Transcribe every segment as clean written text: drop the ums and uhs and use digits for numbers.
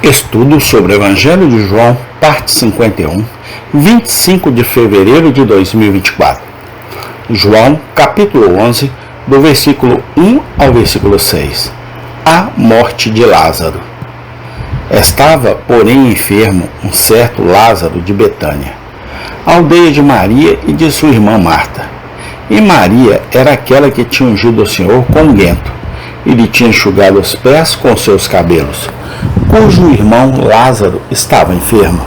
Estudo sobre o Evangelho de João, parte 51, 25 de fevereiro de 2024. João, capítulo 11, do versículo 1 ao versículo 6. A morte de Lázaro. Estava, porém, enfermo um certo Lázaro de Betânia, aldeia de Maria e de sua irmã Marta. E Maria era aquela que tinha ungido o Senhor com unguento, e lhe tinha enxugado os pés com seus cabelos, cujo irmão Lázaro estava enfermo.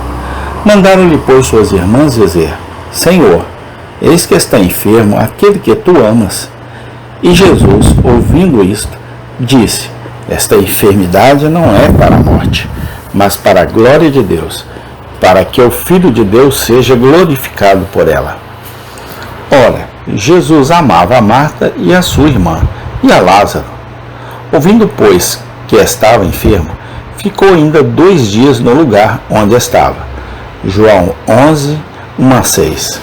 Mandaram-lhe, pois, suas irmãs dizer: Senhor, eis que está enfermo aquele que tu amas. E Jesus, ouvindo isto, disse: Esta enfermidade não é para a morte, mas para a glória de Deus, para que o Filho de Deus seja glorificado por ela. Ora, Jesus amava a Marta e a sua irmã, e a Lázaro. Ouvindo, pois, que estava enfermo, ficou ainda 2 dias no lugar onde estava. João 11, 1 a 6.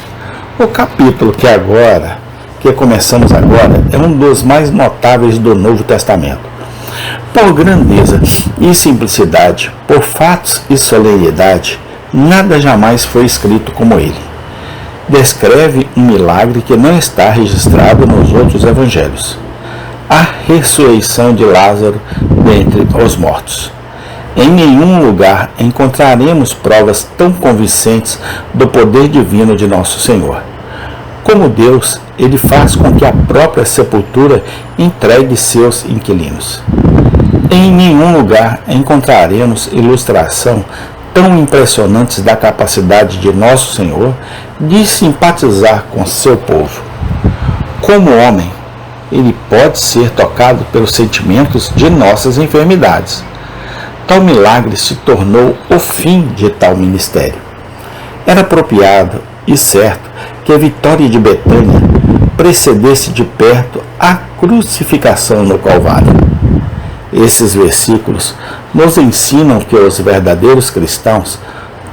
O capítulo que começamos agora, é um dos mais notáveis do Novo Testamento. Por grandeza e simplicidade, por fatos e solenidade, nada jamais foi escrito como ele. Descreve um milagre que não está registrado nos outros evangelhos: a ressurreição de Lázaro dentre os mortos. Em nenhum lugar encontraremos provas tão convincentes do poder divino de nosso Senhor. Como Deus, ele faz com que a própria sepultura entregue seus inquilinos. Em nenhum lugar encontraremos ilustração tão impressionantes da capacidade de nosso Senhor de simpatizar com seu povo. Como homem, ele pode ser tocado pelos sentimentos de nossas enfermidades. Tal milagre se tornou o fim de tal ministério. Era apropriado e certo que a vitória de Betânia precedesse de perto a crucificação no Calvário. Esses versículos nos ensinam que os verdadeiros cristãos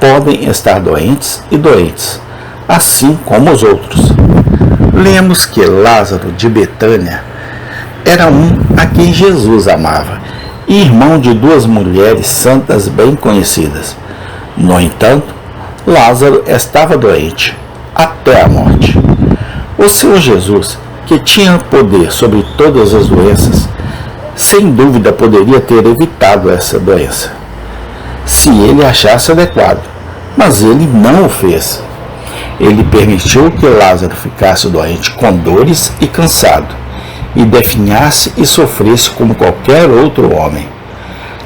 podem estar doentes e doentes, assim como os outros. Lemos que Lázaro de Betânia era um a quem Jesus amava, e irmão de 2 mulheres santas bem conhecidas. No entanto, Lázaro estava doente, até a morte. O Senhor Jesus, que tinha poder sobre todas as doenças, sem dúvida poderia ter evitado essa doença, se ele achasse adequado, mas ele não o fez. Ele permitiu que Lázaro ficasse doente com dores e cansado, e definhasse e sofresse como qualquer outro homem.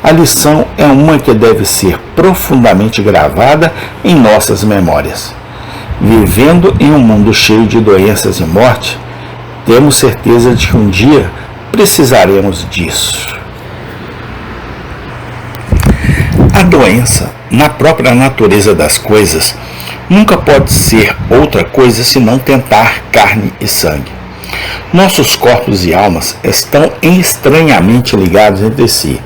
A lição é uma que deve ser profundamente gravada em nossas memórias. Vivendo em um mundo cheio de doenças e morte, temos certeza de que um dia precisaremos disso. A doença, na própria natureza das coisas, nunca pode ser outra coisa senão tentar carne e sangue. Nossos corpos e almas estão estranhamente ligados entre si,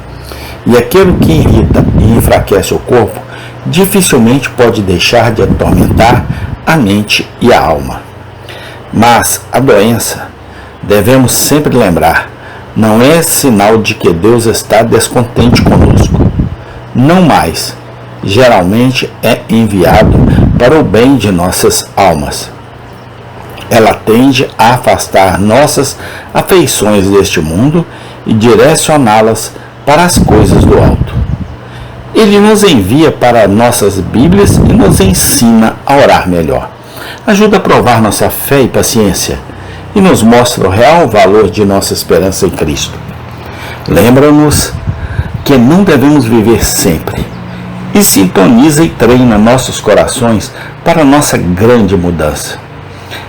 e aquilo que irrita e enfraquece o corpo dificilmente pode deixar de atormentar a mente e a alma. Mas a doença, devemos sempre lembrar, não é sinal de que Deus está descontente conosco. Não mais. Geralmente é enviado para o bem de nossas almas. Ela tende a afastar nossas afeições deste mundo e direcioná-las para as coisas do alto. Ele nos envia para nossas Bíblias e nos ensina a orar melhor. Ajuda a provar nossa fé e paciência e nos mostra o real valor de nossa esperança em Cristo. Lembra-nos que não devemos viver sempre, e sintoniza e treina nossos corações para nossa grande mudança.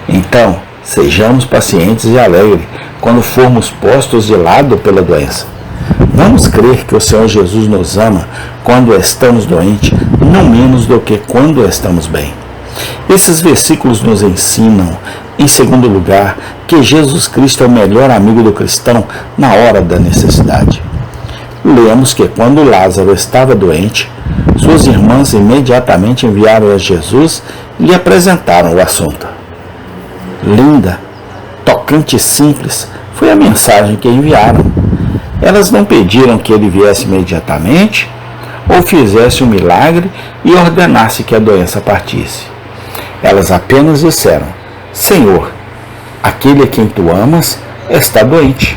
Então, sejamos pacientes e alegres quando formos postos de lado pela doença. Vamos crer que o Senhor Jesus nos ama quando estamos doentes, não menos do que quando estamos bem. Esses versículos nos ensinam, em segundo lugar, que Jesus Cristo é o melhor amigo do cristão na hora da necessidade. Lemos que quando Lázaro estava doente, suas irmãs imediatamente enviaram a Jesus e lhe apresentaram o assunto. Linda, tocante e simples foi a mensagem que enviaram. Elas não pediram que ele viesse imediatamente, ou fizesse um milagre e ordenasse que a doença partisse. Elas apenas disseram: Senhor, aquele a quem tu amas está doente.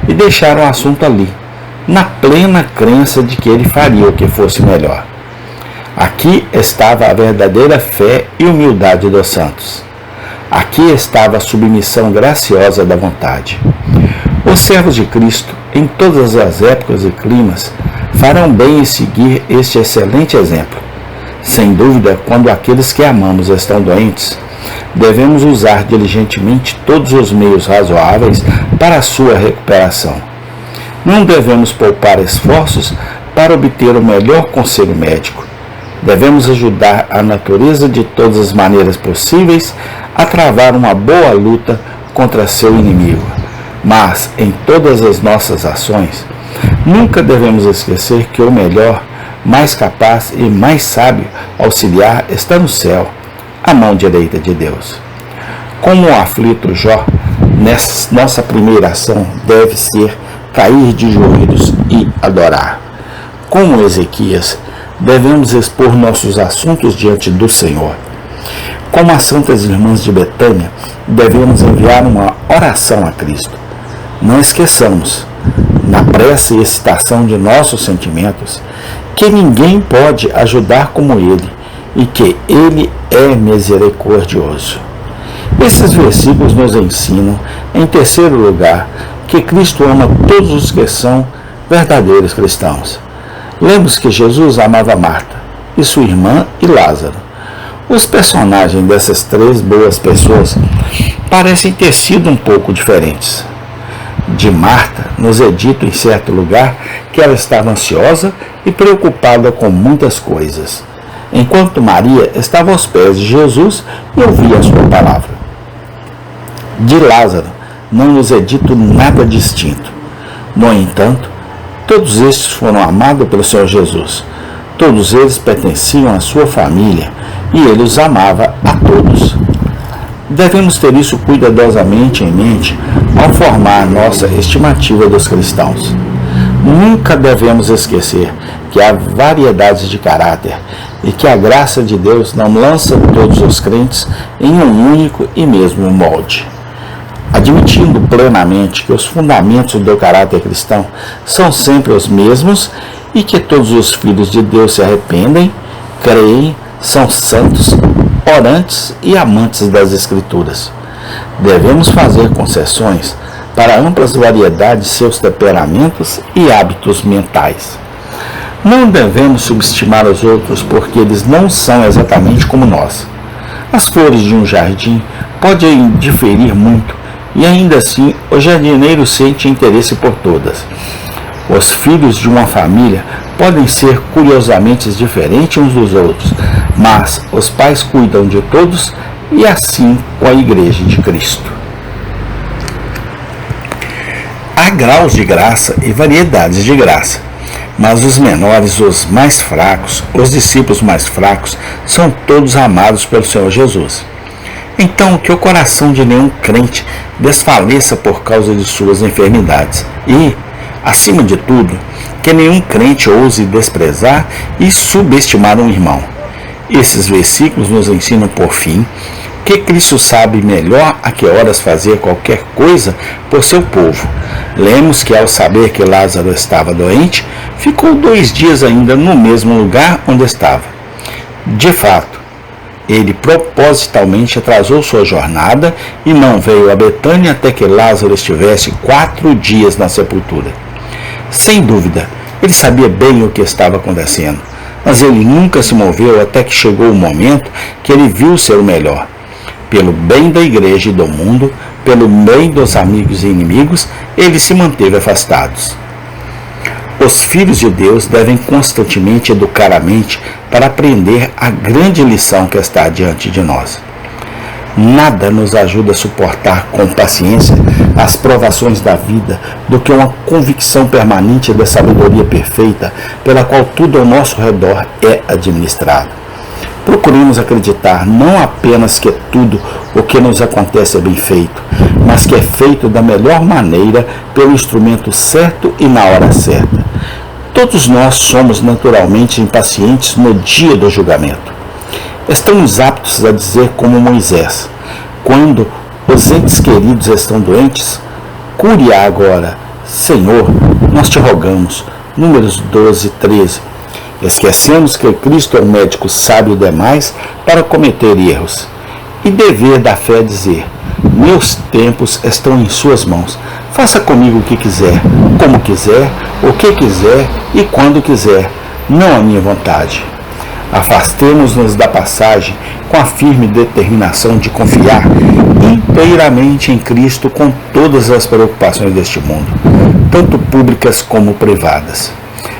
E deixaram o assunto ali, na plena crença de que ele faria o que fosse melhor. Aqui estava a verdadeira fé e humildade dos santos. Aqui estava a submissão graciosa da vontade. Os servos de Cristo, em todas as épocas e climas, farão bem em seguir este excelente exemplo. Sem dúvida, quando aqueles que amamos estão doentes, devemos usar diligentemente todos os meios razoáveis para a sua recuperação. Não devemos poupar esforços para obter o melhor conselho médico. Devemos ajudar a natureza de todas as maneiras possíveis a travar uma boa luta contra seu inimigo. Mas, em todas as nossas ações, nunca devemos esquecer que o melhor, mais capaz e mais sábio auxiliar está no céu, à mão direita de Deus. Como o aflito Jó, nossa primeira ação deve ser cair de joelhos e adorar. Como Ezequias, devemos expor nossos assuntos diante do Senhor. Como as santas irmãs de Betânia, devemos enviar uma oração a Cristo. Não esqueçamos, na pressa e excitação de nossos sentimentos, que ninguém pode ajudar como Ele e que Ele é misericordioso. Esses versículos nos ensinam, em terceiro lugar, que Cristo ama todos os que são verdadeiros cristãos. Lembre-se que Jesus amava Marta, e sua irmã e Lázaro. Os personagens dessas três boas pessoas parecem ter sido um pouco diferentes. De Marta, nos é dito em certo lugar que ela estava ansiosa e preocupada com muitas coisas, enquanto Maria estava aos pés de Jesus e ouvia a sua palavra. De Lázaro, não nos é dito nada distinto. No entanto, todos estes foram amados pelo Senhor Jesus. Todos eles pertenciam à sua família e ele os amava a todos. Devemos ter isso cuidadosamente em mente ao formar nossa estimativa dos cristãos. Nunca devemos esquecer que há variedades de caráter e que a graça de Deus não lança todos os crentes em um único e mesmo molde. Admitindo plenamente que os fundamentos do caráter cristão são sempre os mesmos e que todos os filhos de Deus se arrependem, creem, são santos, orantes e amantes das Escrituras. Devemos fazer concessões para amplas variedades de seus temperamentos e hábitos mentais. Não devemos subestimar os outros porque eles não são exatamente como nós. As flores de um jardim podem diferir muito e ainda assim o jardineiro sente interesse por todas. Os filhos de uma família podem ser curiosamente diferentes uns dos outros, mas os pais cuidam de todos e assim com a Igreja de Cristo. Há graus de graça e variedades de graça, mas os menores, os mais fracos, os discípulos mais fracos, são todos amados pelo Senhor Jesus. Então, que o coração de nenhum crente desfaleça por causa de suas enfermidades e, acima de tudo, que nenhum crente ouse desprezar e subestimar um irmão. Esses versículos nos ensinam, por fim, que Cristo sabe melhor a que horas fazer qualquer coisa por seu povo. Lemos que, ao saber que Lázaro estava doente, ficou 2 dias ainda no mesmo lugar onde estava. De fato, ele propositalmente atrasou sua jornada e não veio a Betânia até que Lázaro estivesse 4 dias na sepultura. Sem dúvida, ele sabia bem o que estava acontecendo, mas ele nunca se moveu até que chegou o momento que ele viu ser o melhor. Pelo bem da igreja e do mundo, pelo bem dos amigos e inimigos, ele se manteve afastados. Os filhos de Deus devem constantemente educar a mente para aprender a grande lição que está diante de nós. Nada nos ajuda a suportar com paciência as provações da vida do que uma convicção permanente da sabedoria perfeita pela qual tudo ao nosso redor é administrado. Procuremos acreditar não apenas que tudo o que nos acontece é bem feito, mas que é feito da melhor maneira pelo instrumento certo e na hora certa. Todos nós somos naturalmente impacientes no dia do julgamento. Estamos aptos a dizer como Moisés: quando os entes queridos estão doentes, cure-a agora, Senhor, nós te rogamos. Números 12, 13. Esquecemos que Cristo é um médico sábio demais para cometer erros. E dever da fé é dizer: meus tempos estão em suas mãos. Faça comigo o que quiser, como quiser, o que quiser e quando quiser, não a minha vontade. Afastemo-nos da passagem com a firme determinação de confiar inteiramente em Cristo com todas as preocupações deste mundo, tanto públicas como privadas.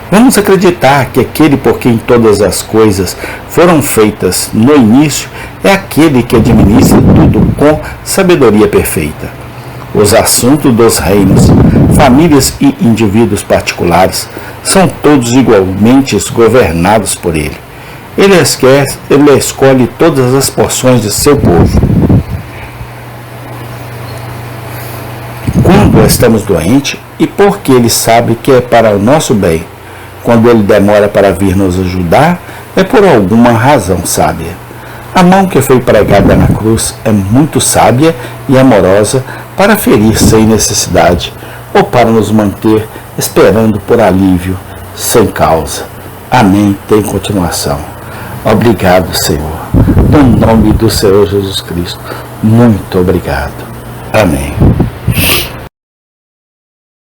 Vamos acreditar que aquele por quem todas as coisas foram feitas no início é aquele que administra tudo com sabedoria perfeita. Os assuntos dos reinos, famílias e indivíduos particulares são todos igualmente governados por ele. Ele escolhe todas as porções de seu povo. Quando estamos doentes, e porque ele sabe que é para o nosso bem, quando ele demora para vir nos ajudar, é por alguma razão sábia. A mão que foi pregada na cruz é muito sábia e amorosa para ferir sem necessidade, ou para nos manter esperando por alívio, sem causa. Amém. Tem continuação. Obrigado, Senhor. No nome do Senhor Jesus Cristo, muito obrigado. Amém.